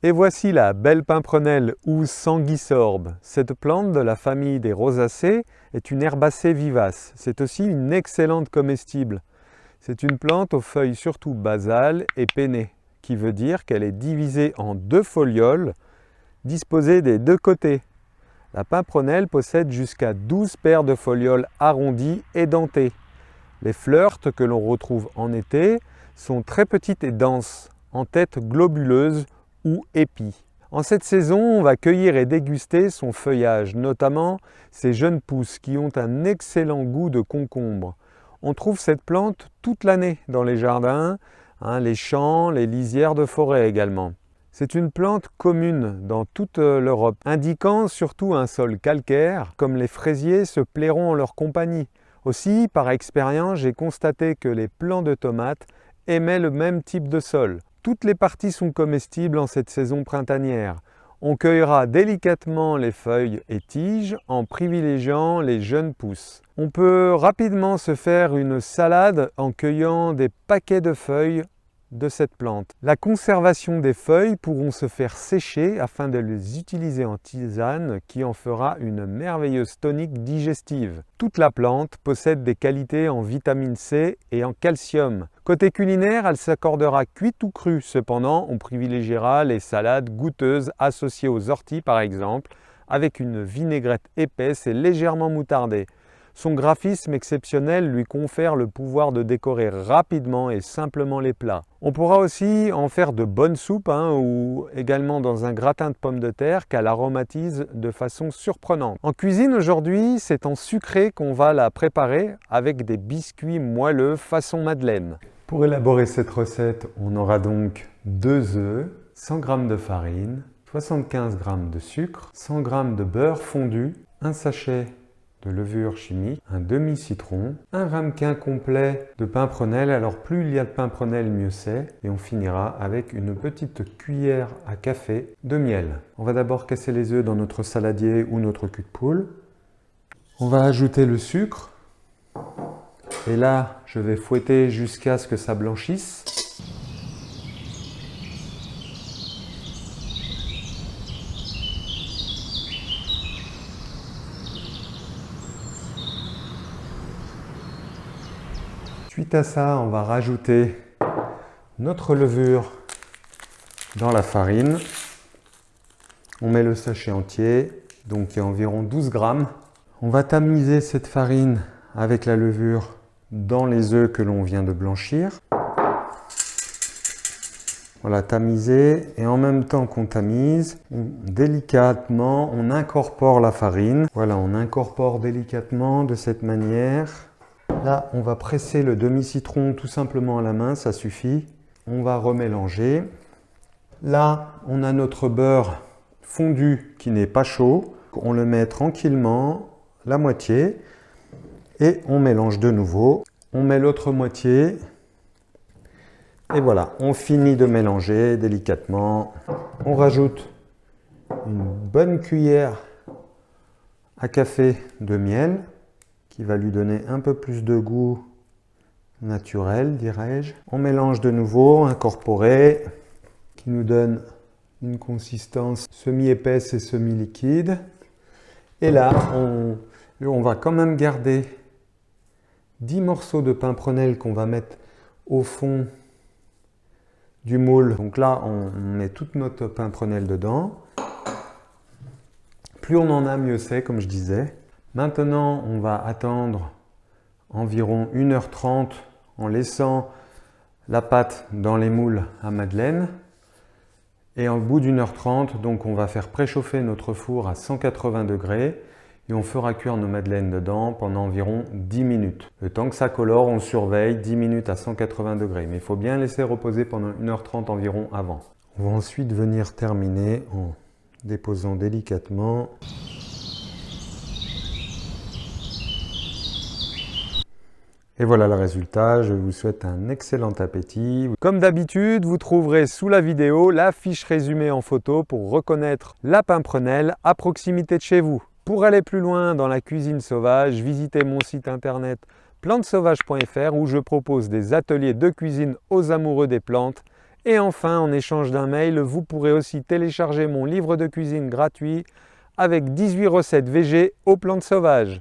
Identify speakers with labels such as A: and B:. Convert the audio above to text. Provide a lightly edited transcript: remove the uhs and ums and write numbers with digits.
A: Et voici la belle pimprenelle ou sanguisorbe. Cette plante de la famille des rosacées est une herbacée vivace. C'est aussi une excellente comestible. C'est une plante aux feuilles surtout basales et pennées, qui veut dire qu'elle est divisée en 2 folioles, disposées des 2 côtés. La pimprenelle possède jusqu'à 12 paires de folioles arrondies et dentées. Les fleurtes que l'on retrouve en été sont très petites et denses, en tête globuleuse ou épis. En cette saison, on va cueillir et déguster son feuillage, notamment ses jeunes pousses qui ont un excellent goût de concombre. On trouve cette plante toute l'année dans les jardins, les champs, les lisières de forêt également. C'est une plante commune dans toute l'Europe, indiquant surtout un sol calcaire, comme les fraisiers se plairont en leur compagnie. Aussi, par expérience, j'ai constaté que les plants de tomates aimaient le même type de sol. Toutes les parties sont comestibles en cette saison printanière. On cueillera délicatement les feuilles et tiges en privilégiant les jeunes pousses. On peut rapidement se faire une salade en cueillant des paquets de feuilles de cette plante. La conservation des feuilles pourront se faire sécher afin de les utiliser en tisane qui en fera une merveilleuse tonique digestive. Toute la plante possède des qualités en vitamine C et en calcium. Côté culinaire, elle s'accordera cuite ou crue. Cependant, on privilégiera les salades goûteuses associées aux orties par exemple, avec une vinaigrette épaisse et légèrement moutardée. Son graphisme exceptionnel lui confère le pouvoir de décorer rapidement et simplement les plats. On pourra aussi en faire de bonnes soupes ou également dans un gratin de pommes de terre qu'elle aromatise de façon surprenante. En cuisine aujourd'hui, c'est en sucré qu'on va la préparer avec des biscuits moelleux façon madeleine. Pour élaborer cette recette, on aura donc 2 œufs, 100 g de farine, 75 g de sucre, 100 g de beurre fondu, un sachet de levure chimique, un demi-citron, un ramequin complet de pimprenelle. Alors plus il y a de pimprenelle, mieux c'est. Et on finira avec une petite cuillère à café de miel. On va d'abord casser les œufs dans notre saladier ou notre cul de poule. On va ajouter le sucre. Et là, je vais fouetter jusqu'à ce que ça blanchisse. Suite à ça, on va rajouter notre levure dans la farine. On met le sachet entier, donc il y a environ 12 grammes. On va tamiser cette farine avec la levure dans les œufs que l'on vient de blanchir. Voilà, tamiser, et en même temps qu'on tamise, délicatement, on incorpore la farine. Voilà, on incorpore délicatement de cette manière. Là, on va presser le demi-citron tout simplement à la main, ça suffit. On va remélanger. Là, on a notre beurre fondu qui n'est pas chaud. On le met tranquillement, la moitié, et on mélange de nouveau. On met l'autre moitié. Et voilà, on finit de mélanger délicatement. On rajoute une bonne cuillère à café de miel qui va lui donner un peu plus de goût naturel, dirais-je. On mélange de nouveau, incorporé, qui nous donne une consistance semi-épaisse et semi-liquide. Et là, on va quand même garder 10 morceaux de pimprenelle qu'on va mettre au fond du moule. Donc là, on met toute notre pimprenelle dedans. Plus on en a, mieux c'est, comme je disais. Maintenant, on va attendre environ 1h30 en laissant la pâte dans les moules à madeleine. Et au bout d'1h30, donc on va faire préchauffer notre four à 180 degrés et on fera cuire nos madeleines dedans pendant environ 10 minutes. Le temps que ça colore, on surveille 10 minutes à 180 degrés. Mais il faut bien laisser reposer pendant 1h30 environ avant. On va ensuite venir terminer en déposant délicatement. Et voilà le résultat, je vous souhaite un excellent appétit. Comme d'habitude, vous trouverez sous la vidéo la fiche résumée en photo pour reconnaître la pimprenelle à proximité de chez vous. Pour aller plus loin dans la cuisine sauvage, visitez mon site internet plantesauvage.fr où je propose des ateliers de cuisine aux amoureux des plantes Et enfin, en échange d'un mail, vous pourrez aussi télécharger mon livre de cuisine gratuit avec 18 recettes VG aux plantes sauvages.